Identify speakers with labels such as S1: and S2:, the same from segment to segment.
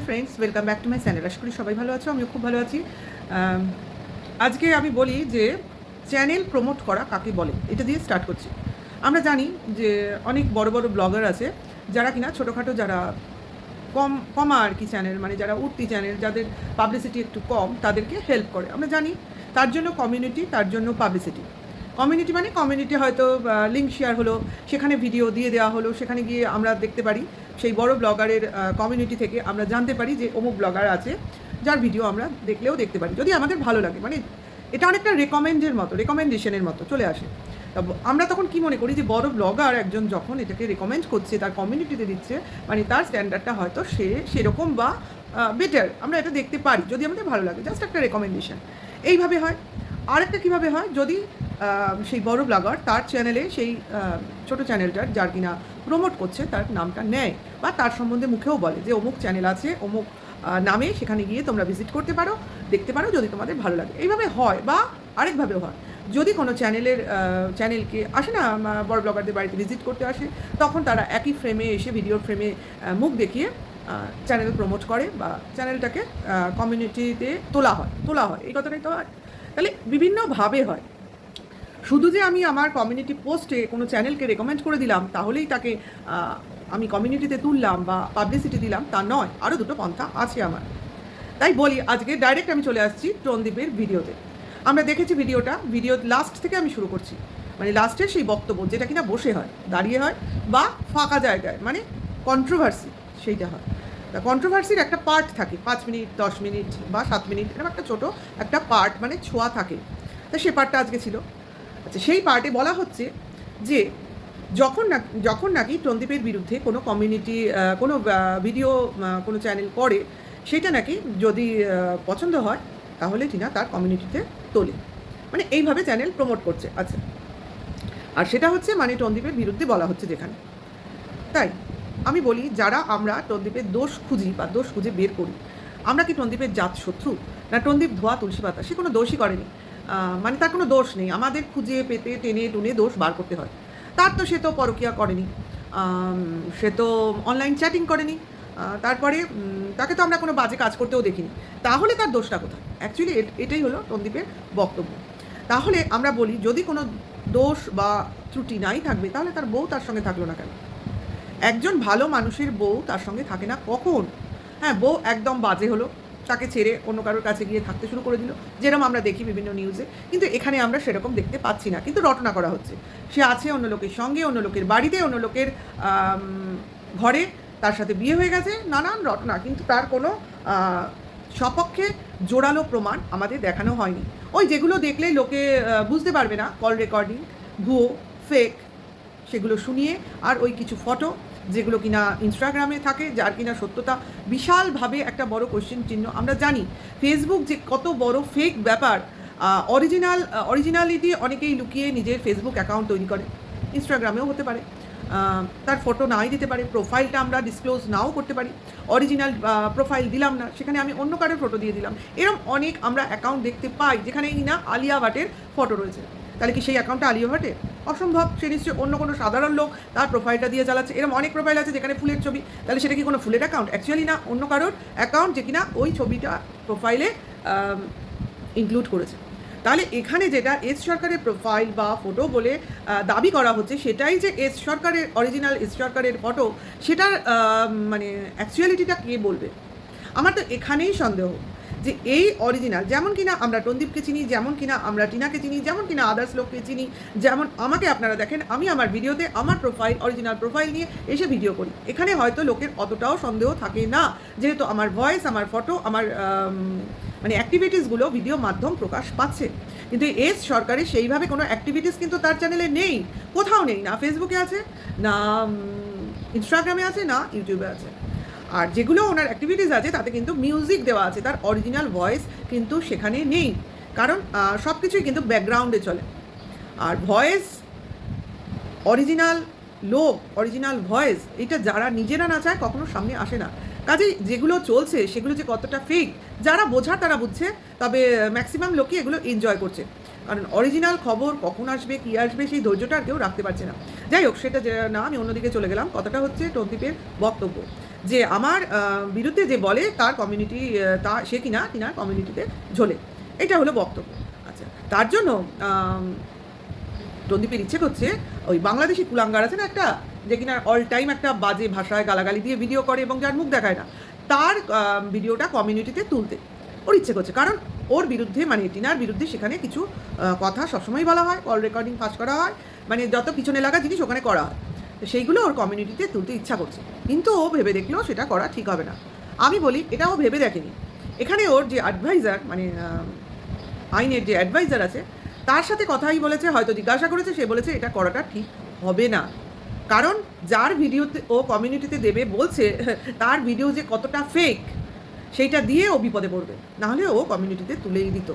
S1: Friends, welcome back to my channel. আশা করি সবাই ভালো আছো, আমিও খুব ভালো আছি। আজকে আমি বলি যে চ্যানেল প্রমোট করা কাকে বলে, এটা দিয়ে স্টার্ট করছি। আমরা জানি যে অনেক বড় বড় ব্লগার আছে যারা কিনা ছোটোখাটো, যারা কম আর কি চ্যানেল, মানে যারা উঠতি চ্যানেল, যাদের পাবলিসিটি একটু কম, তাদেরকে হেল্প করে। আমরা জানি তার জন্য কমিউনিটি, তার জন্য পাবলিসিটি। কমিউনিটি মানে কমিউনিটি হয়তো লিঙ্ক শেয়ার হলো, সেখানে ভিডিও দিয়ে দেওয়া হলো, সেখানে গিয়ে আমরা দেখতে পারি সেই বড় ব্লগারের কমিউনিটি থেকে আমরা জানতে পারি যে অমুক ব্লগার আছে, যার ভিডিও আমরা দেখলেও দেখতে পারি যদি আমাদের ভালো লাগে। মানে এটা অনেকটা রেকমেন্ডেশনের মতো চলে আসে। আমরা তখন কি মনে করি যে বড় ব্লগার একজন যখন এটাকে রেকমেন্ড করছে, তার কমিউনিটিতে দিচ্ছে, মানে তার স্ট্যান্ডার্ডটা হয়তো সেরকম বা বেটার, আমরা এটা দেখতে পারি যদি আমাদের ভালো লাগে। জাস্ট একটা রেকমেন্ডেশন এইভাবে হয়। আরেকটা কীভাবে হয়, যদি সেই বড় ব্লগার তার চ্যানেলে সেই ছোটো চ্যানেলটার, যার কিনা প্রমোট করছে, তার নামটা নেয় বা তার সম্বন্ধে মুখেও বলে যে অমুক চ্যানেল আছে, অমুক নামে, সেখানে গিয়ে তোমরা ভিজিট করতে পারো, দেখতে পারো যদি তোমাদের ভালো লাগে। এইভাবে হয়। বা আরেকভাবেও হয়, যদি কোনো চ্যানেলকে আসে না, বড় ব্লগারদের বাড়িতে ভিজিট করতে আসে, তখন তারা একই ফ্রেমে এসে, ভিডিওর ফ্রেমে মুখ দেখিয়ে চ্যানেল প্রমোট করে বা চ্যানেলটাকে কমিউনিটিতে তোলা হয়। এই কথাটাই তো হয়। তাহলে বিভিন্নভাবে হয়। শুধু যে আমি আমার কমিউনিটি পোস্টে কোনো চ্যানেলকে রেকমেন্ড করে দিলাম, তাহলেই তাকে আমি কমিউনিটিতে তুললাম বা পাবলিসিটি দিলাম, তা নয়। আরও দুটো পন্থা আছে আমার। তাই বলি, আজকে ডাইরেক্ট আমি চলে আসছি টনদীপের ভিডিওতে। আমরা দেখেছি ভিডিও লাস্ট থেকে আমি শুরু করছি। মানে লাস্টের সেই বক্তব্য, যেটা কিনা বসে হয়, দাঁড়িয়ে হয় বা ফাঁকা জায়গায়, মানে কন্ট্রোভার্সি, সেইটা হয়। তা কন্ট্রোভার্সির একটা পার্ট থাকে, 5 মিনিট, 10 মিনিট বা 7 মিনিট, এরকম একটা ছোটো একটা পার্ট, মানে ছোঁয়া থাকে। তা সে পার্টটা আজকে ছিল। আচ্ছা, সেই পার্টে বলা হচ্ছে যে যখন নাকি টনদীপের বিরুদ্ধে কোনো কমিউনিটি কোনো ভিডিও কোনো চ্যানেল করে, সেটা নাকি যদি পছন্দ হয়, তাহলে টিনা তার কমিউনিটিতে তোলে, মানে এইভাবে চ্যানেল প্রমোট করছে। আচ্ছা, আর সেটা হচ্ছে মানে টনদীপের বিরুদ্ধে বলা হচ্ছে যেখানে। তাই আমি বলি, যারা আমরা টনদীপের দোষ খুঁজি বা দোষ খুঁজে বের করি, আমরা কি টনদীপের জাত শত্রু? না, টনদীপ ধোয়া তুলসী পাতা, সে কোনো দোষই করেনি। মানে তার কোনো দোষ নেই, আমাদের খুঁজে পেতে টেনে টুনে দোষ বার করতে হয়। সে তো পরকীয়া করেনি, সে তো অনলাইন চ্যাটিং করেনি, তারপরে তাকে তো আমরা কোনো বাজে কাজ করতেও দেখিনি। তাহলে তার দোষটা কোথায়? অ্যাকচুয়ালি এটাই হলো টনদীপের বক্তব্য। তাহলে আমরা বলি, যদি কোনো দোষ বা ত্রুটি নাই থাকবে, তাহলে তার বউ তার সঙ্গে থাকলো না কেন? একজন ভালো মানুষের বউ তার সঙ্গে থাকে না কখন? হ্যাঁ, বউ একদম বাজে হলো, তাকে ছেড়ে অন্য কারোর কাছে গিয়ে থাকতে শুরু করে দিল, যেরকম আমরা দেখি বিভিন্ন নিউজে। কিন্তু এখানে আমরা সেরকম দেখতে পাচ্ছি না, কিন্তু রটনা করা হচ্ছে। সে আছে অন্য লোকের সঙ্গে, অন্য লোকের বাড়িতে, অন্য লোকের ঘরে, তার সাথে বিয়ে হয়ে গেছে, নানান রটনা, কিন্তু তার কোনো সপক্ষে জোরালো প্রমাণ আমাদের দেখানো হয়নি। ওই যেগুলো দেখলে লোকে বুঝতে পারবে না, কল রেকর্ডিং, ভুয়ো, ফেক, সেগুলো শুনিয়ে, আর ওই কিছু ফটো যেগুলো কিনা ইনস্টাগ্রামে থাকে, যার কিনা সত্যতা বিশালভাবে একটা বড় কোয়েশ্চেন চিহ্ন। আমরা জানি ফেসবুক যে কত বড় ফেক ব্যাপার। অরিজিনালিটি অনেকেই লুকিয়ে নিজের ফেসবুক অ্যাকাউন্ট তৈরি করে, ইনস্টাগ্রামেও হতে পারে। তার ফটো নাই দিতে পারে, প্রোফাইলটা আমরা ডিসক্লোজ নাও করতে পারি, অরিজিনাল প্রোফাইল দিলাম না, সেখানে আমি অন্য কারোর ফটো দিয়ে দিলাম। এরকম অনেক আমরা অ্যাকাউন্ট দেখতে পাই যেখানে কিনা আলিয়া ভাটের ফটো রয়েছে। তাহলে কি সেই অ্যাকাউন্টটা আলিয়া ভাটের? অসম্ভব। সে নিশ্চয়ই অন্য কোনো সাধারণ লোক তার প্রোফাইলটা দিয়ে চালাচ্ছে। এরকম অনেক প্রোফাইল আছে যেখানে ফুলের ছবি, তাহলে সেটা কি কোনো ফুলের অ্যাকাউন্ট? অ্যাকচুয়ালি না, অন্য কারোর অ্যাকাউন্ট যে কিনা ওই ছবিটা প্রোফাইলে ইনক্লুড করেছে। তাহলে এখানে যেটা এস সরকারের প্রোফাইল বা ফটো বলে দাবি করা হচ্ছে, সেটাই যে এস সরকারের অরিজিনাল এস সরকারের ফটো, সেটার মানে অ্যাকচুয়ালিটিটা কে বলবে? আমার তো এখানেই সন্দেহ যে এই অরিজিনাল, যেমন কিনা আমরা টনদীপকে চিনি, যেমন কিনা আমরা টিনাকে চিনি, যেমন কিনা আদার্স লোককে চিনি, যেমন আমাকে আপনারা দেখেন, আমি আমার ভিডিওতে আমার প্রোফাইল, অরিজিনাল প্রোফাইল নিয়ে এসে ভিডিও করি। এখানে হয়তো লোকের অতটাও সন্দেহ থাকে না, যেহেতু আমার ভয়েস, আমার ফটো, আমার মানে অ্যাক্টিভিটিসগুলো ভিডিও মাধ্যম প্রকাশ পাচ্ছে। কিন্তু এস সরকারের সেইভাবে কোনো অ্যাক্টিভিটিস কিন্তু তার চ্যানেলে নেই, কোথাও নেই। না ফেসবুকে আছে, না ইনস্টাগ্রামে আছে, না ইউটিউবে আছে। আর যেগুলো ওনার অ্যাক্টিভিটিস আছে তাতে কিন্তু মিউজিক দেওয়া আছে, তার অরিজিনাল ভয়েস কিন্তু সেখানে নেই। কারণ সব কিছুই কিন্তু ব্যাকগ্রাউন্ডে চলে। আর ভয়েস, অরিজিনাল লোক, অরিজিনাল ভয়েস, এটা যারা নিজেরা না চায় কখনো সামনে আসে না। কাজেই যেগুলো চলছে সেগুলো যে কতটা ফেক, যারা বোঝার তারা বুঝছে, তবে ম্যাক্সিমাম লোকই এগুলো এনজয় করছে। কারণ অরিজিনাল খবর কখন আসবে, কী আসবে, সেই ধৈর্যটা আর কেউ রাখতে পারছে না। যাই হোক, সেটা যে না, আমি অন্যদিকে চলে গেলাম। কথাটা হচ্ছে টনদীপের বক্তব্য যে আমার বিরুদ্ধে যে বলে তার কমিউনিটি সে কিনা তিনার কমিউনিটিতে ঝোলে, এটা হলো বক্তব্য। আচ্ছা, তার জন্য রণদীপের ইচ্ছে করছে ওই বাংলাদেশি কুলাঙ্গার আছে না একটা, যে কিনা অল টাইম একটা বাজে ভাষায় গালাগালি দিয়ে ভিডিও করে এবং যার মুখ দেখায় না, তার ভিডিওটা কমিউনিটিতে তুলতে ওর ইচ্ছে করছে। কারণ ওর বিরুদ্ধে মানে টিনার বিরুদ্ধে সেখানে কিছু কথা সবসময় বলা হয়, কল রেকর্ডিং পাস করা হয়, মানে যত পিছনে লাগা জিনিস ওখানে করা হয়, তো সেইগুলো ওর কমিউনিটিতে তুলতে ইচ্ছা করছে। কিন্তু ও ভেবে দেখলেও সেটা করা ঠিক হবে না। আমি বলি এটা ও ভেবে দেখেনি। এখানে ওর যে অ্যাডভাইজার মানে আইনের যে অ্যাডভাইজার আছে তার সাথে কথাই বলেছে, হয়তো জিজ্ঞাসা করেছে, সে বলেছে এটা করাটা ঠিক হবে না। কারণ যার ভিডিওতে ও কমিউনিটিতে দেবে বলছে তার ভিডিও যে কতটা ফেক সেইটা দিয়ে ও বিপদে পড়বে, নাহলে ও কমিউনিটিতে তুলেই দিত।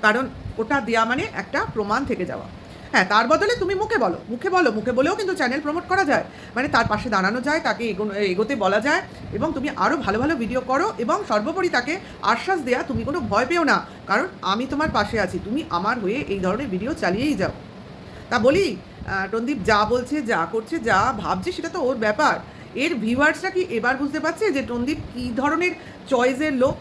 S1: কারণ ওটা দেওয়া মানে একটা প্রমাণ থেকে যাওয়া। হ্যাঁ, তার বদলে তুমি মুখে বলো, মুখে বলেও কিন্তু চ্যানেল প্রমোট করা যায়, মানে তার পাশে দাঁড়ানো যায়, তাকে এগোতে বলা যায়, এবং তুমি আরও ভালো ভালো ভিডিও করো, এবং সর্বোপরি তাকে আশ্বাস দেয়া তুমি কোনো ভয় পেও না, কারণ আমি তোমার পাশে আছি, তুমি আমার হয়ে এই ধরনের ভিডিও চালিয়েই যাও। তা বলি, রণদীপ যা বলছে, যা করছে, যা ভাবছে সেটা তো ওর ব্যাপার। এর ভিউয়ার্সরা কি এবার বুঝতে পারছে যে রণদীপ কী ধরনের চয়েসের লোক,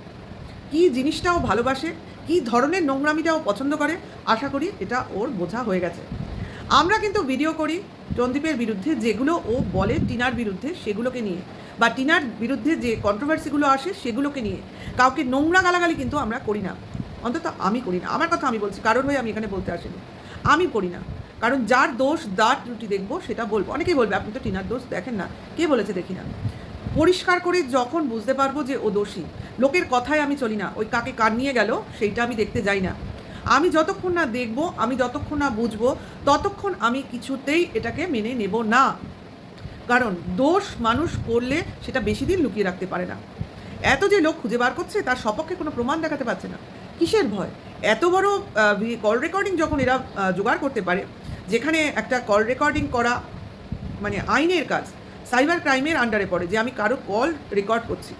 S1: কী জিনিসটাও ভালোবাসে, কী ধরনের নোংরামিটাও পছন্দ করে? আশা করি এটা ওর বোঝা হয়ে গেছে। আমরা কিন্তু ভিডিও করি রণদীপের বিরুদ্ধে, যেগুলো ও বলে টিনার বিরুদ্ধে সেগুলোকে নিয়ে, বা টিনার বিরুদ্ধে যে কন্ট্রোভার্সিগুলো আসে সেগুলোকে নিয়ে। কাউকে নোংরা গালাগালি কিন্তু আমরা করি না, অন্তত আমি করি না। আমার কথা আমি বলছি, কারোর হয়ে আমি এখানে বলতে আসিনি, আমি করি না। কারণ যার দোষ যার ত্রুটি দেখবো সেটা বলবো। অনেকেই বলবে আপনি তো টিনার দোষ দেখেন না, কে বলেছে দেখি না? পরিষ্কার করে যখন বুঝতে পারবো যে ও দোষী, লোকের কথায় আমি চলি না, ওই কাকে কান নিয়ে গেল সেইটা আমি দেখতে যাই না। আমি যতক্ষণ না দেখবো, আমি যতক্ষণ না বুঝবো, ততক্ষণ আমি কিছুতেই এটাকে মেনে নেব না। কারণ দোষ মানুষ করলে সেটা বেশি দিন লুকিয়ে রাখতে পারে না। এত যে লোক খুঁজে বার করছে, তার সপক্ষে কোনো প্রমাণ দেখাতে পারছে না, কিসের ভয়? এত বড় কল রেকর্ডিং যখন এরা জোগাড় করতে পারে, যেখানে একটা কল রেকর্ডিং করা মানে আইনের কাজ, সাইবার ক্রাইমের আন্ডারে পড়ে, যে আমি কারো কল রেকর্ড করছি,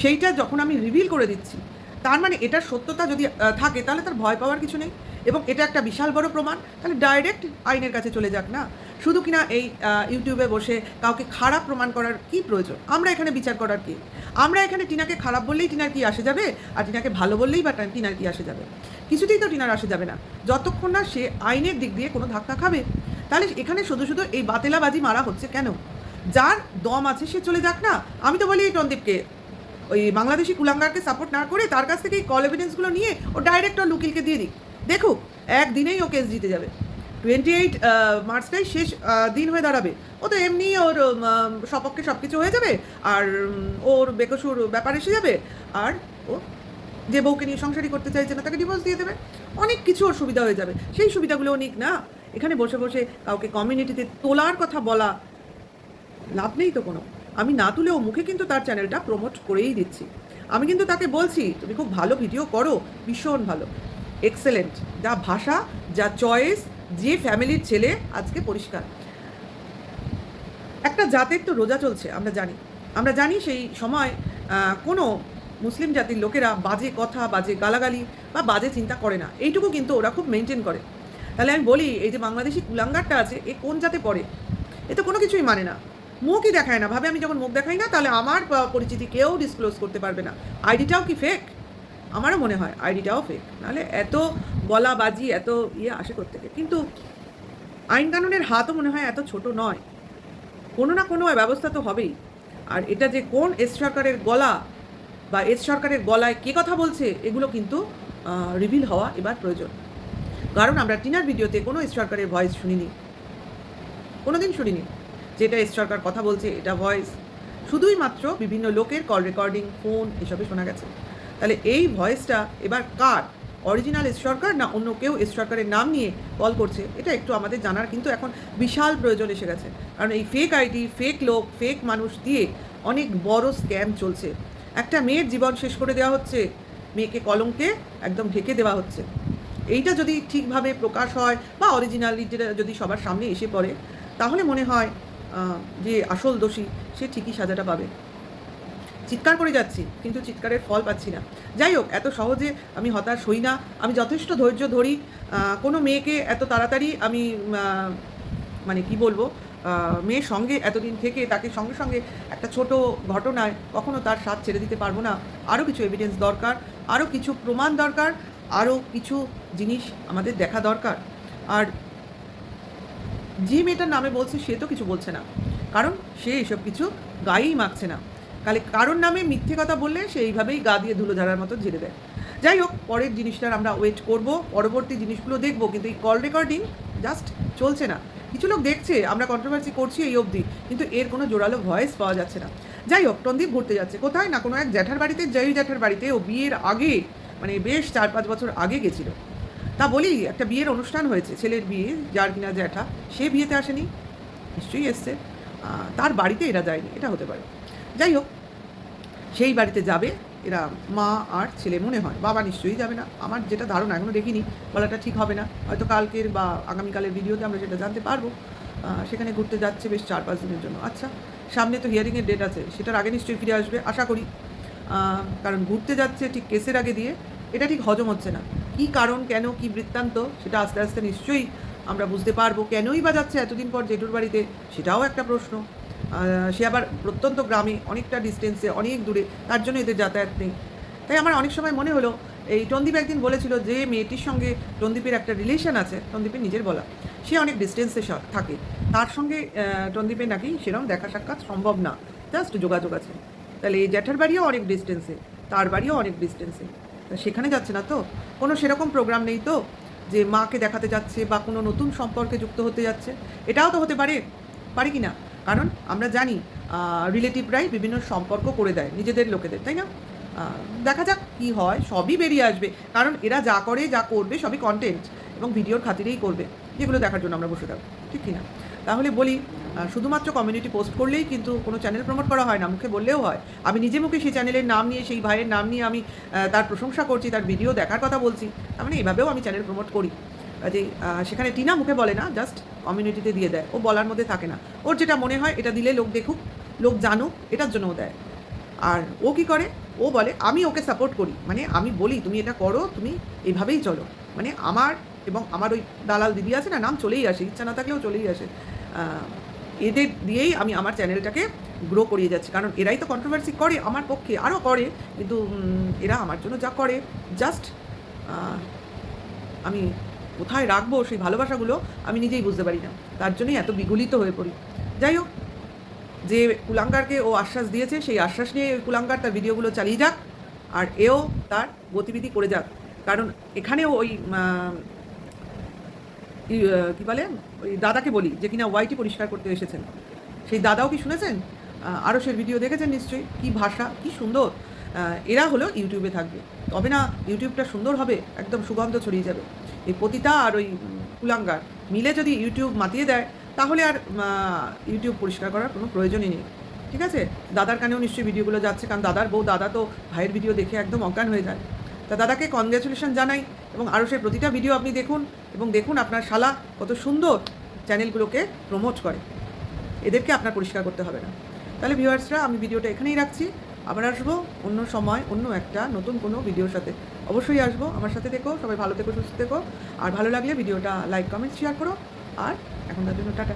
S1: সেইটা যখন আমি রিভিল করে দিচ্ছি, তার মানে এটার সত্যতা যদি থাকে তাহলে তার ভয় পাওয়ার কিছু নেই, এবং এটা একটা বিশাল বড় প্রমাণ। তাহলে ডাইরেক্ট আইনের কাছে চলে যাক না, শুধু কিনা এই ইউটিউবে বসে কাউকে খারাপ প্রমাণ করার কি প্রয়োজন? আমরা এখানে বিচার করার কি? আমরা এখানে টিনাকে খারাপ বললেই টিনার কি আসে যাবে, আর টিনাকে ভালো বললেই বা টিনার কি আসে যাবে? কিছুতেই তো টিনার আসে যাবে না, যতক্ষণ না সে আইনের দিক দিয়ে কোনো ধাক্কা খাবে। তাহলে এখানে শুধু শুধু এই বাতেলাবাজি মারা হচ্ছে কেন? যার দম আছে সে চলে যাক না। আমি তো বলি রণদীপকে ওই বাংলাদেশি কুলাঙ্গারকে সাপোর্ট না করে তার কাছ থেকে এই কল এভিডেন্সগুলো নিয়ে ও ডাইরেক্ট ওর উকিলকে দিয়ে দিক, দেখুক একদিনেই ও কেস জিতে যাবে। 28 মার্চটাই শেষ দিন হয়ে দাঁড়াবে। ও তো এমনি ওর সপক্ষে সব কিছু হয়ে যাবে, আর ওর বেকসুর ব্যাপার এসে যাবে, আর ও যে বউকে নিয়ে সংসারই করতে চাইছে না তাকে ডিভোর্স দিয়ে দেবে, অনেক কিছু ওর সুবিধা হয়ে যাবে। সেই সুবিধাগুলো নিক না। এখানে বসে বসে কাউকে কমিউনিটিতে তোলার কথা বলা লাভ নেই তো কোনো। আমি না তুলেও মুখে কিন্তু তার চ্যানেলটা প্রমোট করেই দিচ্ছি। আমি কিন্তু তাকে বলছি তুমি খুব ভালো ভিডিও করো, ভীষণ ভালো, এক্সেলেন্ট, যা ভাষা, যা চয়েস, যে ফ্যামিলির ছেলে, আজকে পরিষ্কার। একটা জাতের তো রোজা চলছে, আমরা জানি সেই সময় কোনো মুসলিম জাতির লোকেরা বাজে কথা, বাজে গালাগালি বা বাজে চিন্তা করে না, এইটুকু কিন্তু ওরা খুব মেনটেন করে। তাহলে আমি বলি, এই যে বাংলাদেশি কুলাঙ্গারটা আছে, এ কোন জাতে পড়ে? এ তো কোনো কিছুই মানে না, মুখই দেখায় না, ভাবে আমি যখন মুখ দেখাই না তাহলে আমার পরিচিতি কেউ ডিসক্লোজ করতে পারবে না। আইডিটাও কি ফেক? আমারও মনে হয় আইডিটাও ফেক, নাহলে এত গলাবাজি, এত আসে থেকে। কিন্তু আইন কানুনের হাতও মনে হয় এত ছোট নয়, কোনো না কোনো ব্যবস্থা তো হবেই। আর এটা যে কোন এস সরকারের গলা বা এস সরকারের গলায় কে কথা বলছে, এগুলো কিন্তু রিভিল হওয়া এবার প্রয়োজন। কারণ আমরা টিনার ভিডিওতে কোনো এস সরকারের ভয়েস শুনিনি, কোনোদিন শুনিনি যেটা এস সরকার কথা বলছে এটা ভয়েস, শুধুই মাত্র বিভিন্ন লোকের কল রেকর্ডিং, ফোন, এসবে শোনা গেছে। তাহলে এই ভয়েসটা এবার কার? অরিজিনাল এস সরকার না অন্য কেউ এস সরকারের নাম নিয়ে কল করছে? এটা একটু আমাদের জানার কিন্তু এখন বিশাল প্রয়োজন এসে গেছে। কারণ এই ফেক আইডি, ফেক লোক, ফেক মানুষ দিয়ে অনেক বড় স্ক্যাম চলছে। একটা মেয়ের জীবন শেষ করে দেওয়া হচ্ছে, মেয়েকে কলঙ্কে একদম ঢেকে দেওয়া হচ্ছে। এইটা যদি ঠিকভাবে প্রকাশ হয় বা অরিজিনালিটিটা যদি সবার সামনে এসে পড়ে, তাহলে মনে হয় যে আসল দোষী সে ঠিকই সাজাটা পাবে। চিৎকার করে যাচ্ছি কিন্তু চিৎকারের ফল পাচ্ছি না। যাই হোক, এত সহজে আমি হতাশ হই না, আমি যথেষ্ট ধৈর্য ধরি। কোনো মেয়েকে এত তাড়াতাড়ি আমি মানে কি বলবো, মেয়ের সঙ্গে এতদিন থেকে তাকে সঙ্গে সঙ্গে একটা ছোট ঘটনায় কখনো তার সাথ ছেড়ে দিতে পারবো না। আরও কিছু এভিডেন্স দরকার, আরও কিছু প্রমাণ দরকার, আরও কিছু জিনিস আমাদের দেখা দরকার। আর যে মেয়েটার নামে বলছে সে তো কিছু বলছে না, কারণ সে এসব কিছু গায়েই মাখছে না। কারোর নামে মিথ্যে কথা বললে সে এইভাবেই গা দিয়ে ধুলো ঝাড়ার মতো ঝেড়ে দেয়। যাই হোক, পরের জিনিসটার আমরা ওয়েট করব, পরবর্তী জিনিসগুলো দেখব, কিন্তু এই কল রেকর্ডিং জাস্ট চলছে না। কিছু লোক দেখছে, আমরা কন্ট্রোভার্সি করছি এই অবধি, কিন্তু এর কোনো জোরালো ভয়েস পাওয়া যাচ্ছে না। যাই হোক, টন্দীপ ঘুরতে যাচ্ছে কোথায় না কোনো এক জ্যাঠার বাড়িতে, যেই জ্যাঠার বাড়িতে ও বিয়ের আগে, মানে বেশ 4-5 বছর আগে গেছিল। তা বলি, একটা বিয়ের অনুষ্ঠান হয়েছে, ছেলের বিয়ে, যার কিনা জ্যাঠা, সে বিয়েতে আসেনি, নিশ্চয়ই এসছে, তার বাড়িতে এরা যায়নি, এটা হতে পারে। যাই হোক, সেই বাড়িতে যাবে এরা, মা আর ছেলে মনে হয়, বাবা নিশ্চয়ই যাবে না, আমার যেটা ধারণা, এখনও দেখিনি, বলাটা ঠিক হবে না, হয়তো কালকের বা আগামীকালের ভিডিওতে আমরা সেটা জানতে পারবো। সেখানে ঘুরতে যাচ্ছে বেশ 4-5 দিনের জন্য। আচ্ছা, সামনে তো হিয়ারিংয়ের ডেট আছে, সেটার আগে নিশ্চয়ই ফিরে আসবে আশা করি, কারণ ঘুরতে যাচ্ছে ঠিক কেসের আগে দিয়ে, এটা ঠিক হজম হচ্ছে না। কী কারণ, কেন, কী বৃত্তান্ত, সেটা আস্তে আস্তে নিশ্চয়ই আমরা বুঝতে পারবো। কেনই বা যাচ্ছে এতদিন পর জেঠুর বাড়িতে, সেটাও একটা প্রশ্ন। সে আবার প্রত্যন্ত গ্রামে, অনেকটা ডিস্টেন্সে, অনেক দূরে, তার জন্য এদের যাতায়াত নেই। তাই আমার অনেক সময় মনে হলো, এই টন্দীপ একদিন বলেছিল যে মেয়েটির সঙ্গে টন্দীপের একটা রিলেশন আছে, টন্দীপের নিজের বলা, সে অনেক ডিস্টেন্সে থাকে, তার সঙ্গে টন্দীপের নাকি সেরকম দেখা সাক্ষাৎ সম্ভব না, জাস্ট যোগাযোগ আছে। তাহলে এই জ্যাঠার বাড়িও অনেক ডিস্টেন্সে, তার বাড়িও অনেক ডিস্টেন্সে, তা সেখানে যাচ্ছে না তো, কোনো সেরকম প্রোগ্রাম নেই তো যে মাকে দেখাতে যাচ্ছে বা কোনো নতুন সম্পর্কে যুক্ত হতে যাচ্ছে। এটাও তো হতে পারে কি না? কারণ আমরা জানি রিলেটিভরাই বিভিন্ন সম্পর্ক করে দেয় নিজেদের লোকেদের, তাই না? দেখা যাক কী হয়, সবই বেরিয়ে আসবে, কারণ এরা যা করে যা করবে সবই কন্টেন্ট এবং ভিডিওর খাতিরেই করবে, যেগুলো দেখার জন্য আমরা বসে থাকবো, ঠিক কি না? তাহলে বলি, শুধুমাত্র কমিউনিটি পোস্ট করলেই কিন্তু কোনো চ্যানেল প্রমোট করা হয় না, মুখে বললেও হয়। আমি নিজে মুখে সেই চ্যানেলের নাম নিয়ে, সেই ভাইয়ের নাম নিয়ে আমি তার প্রশংসা করছি, তার ভিডিও দেখার কথা বলছি, তার মানে এভাবেও আমি চ্যানেল প্রমোট করি। যে সেখানে টিনা মুখে বলে না, জাস্ট কমিউনিটিতে দিয়ে দেয়, ও বলার মধ্যে থাকে না, ওর যেটা মনে হয় এটা দিলে লোক দেখুক, লোক জানুক, এটার জন্য ও দেয়। আর ও কী করে, ও বলে আমি ওকে সাপোর্ট করি, মানে আমি বলি তুমি এটা করো, তুমি এইভাবেই চলো, মানে আমার এবং আমার ওই দালাল দিদি আছে না, নাম চলেই আসে, ইচ্ছা না থাকলেও চলেই আসে, এদের দিয়েই আমি আমার চ্যানেলটাকে গ্রো করিয়ে যাচ্ছি, কারণ এরাই তো কন্ট্রোভার্সি করে আমার পক্ষে, আরও করে, কিন্তু এরা আমার জন্য যা করে, জাস্ট আমি কোথায় রাখবো সেই ভালোবাসাগুলো আমি নিজেই বুঝতে পারি না, তার জন্যই এত বিগলিত হয়ে পড়ি। যাই হোক, যে কুলাঙ্গারকে ও আশ্বাস দিয়েছে, সেই আশ্বাস নিয়ে ওই কুলাঙ্গার তার ভিডিওগুলো চালিয়ে যাক, আর এও তার গতিবিধি করে যাক, কারণ এখানেও ওই কী বলে, ওই দাদাকে বলি যে কিনা ওয়াইটি পরিষ্কার করতে এসেছেন, সেই দাদাও কি শুনেছেন? আরশের ভিডিও দেখেছেন নিশ্চয়ই, কী ভাষা, কী সুন্দর। এরা হলো ইউটিউবে থাকবে, তবে না ইউটিউবটা সুন্দর হবে, একদম সুগন্ধ ছড়িয়ে যাবে। এই পতিতা আর ওই কুলাঙ্গার মিলে যদি ইউটিউব মাতিয়ে দেয়, তাহলে আর ইউটিউব পরিষ্কার করার কোনো প্রয়োজনই নেই, ঠিক আছে? দাদার কানেও নিশ্চয়ই ভিডিওগুলো যাচ্ছে, কারণ দাদার বউ, দাদা তো ভাইয়ের ভিডিও দেখে একদম অজ্ঞান হয়ে যায়। তা দাদাকে কনগ্র্যাচুলেশন জানাই, এবং আরশের প্রতিটা ভিডিও আপনি দেখুন, এবং দেখুন আপনার শালা কত সুন্দর চ্যানেলগুলোকে প্রমোট করে, এদেরকে আপনার পরিষ্কার করতে হবে না। তাহলে ভিউয়ার্সরা, আমি ভিডিওটা এখানেই রাখছি, আবার আসবো অন্য সময় অন্য একটা নতুন কোনো ভিডিওর সাথে, অবশ্যই আসবো, আমার সাথে থেকো, সবাই ভালো থেকো, সুস্থ থেকো, আর ভালো লাগলে ভিডিওটা লাইক, কমেন্ট, শেয়ার করো, আর এখনকার জন্য টাটা।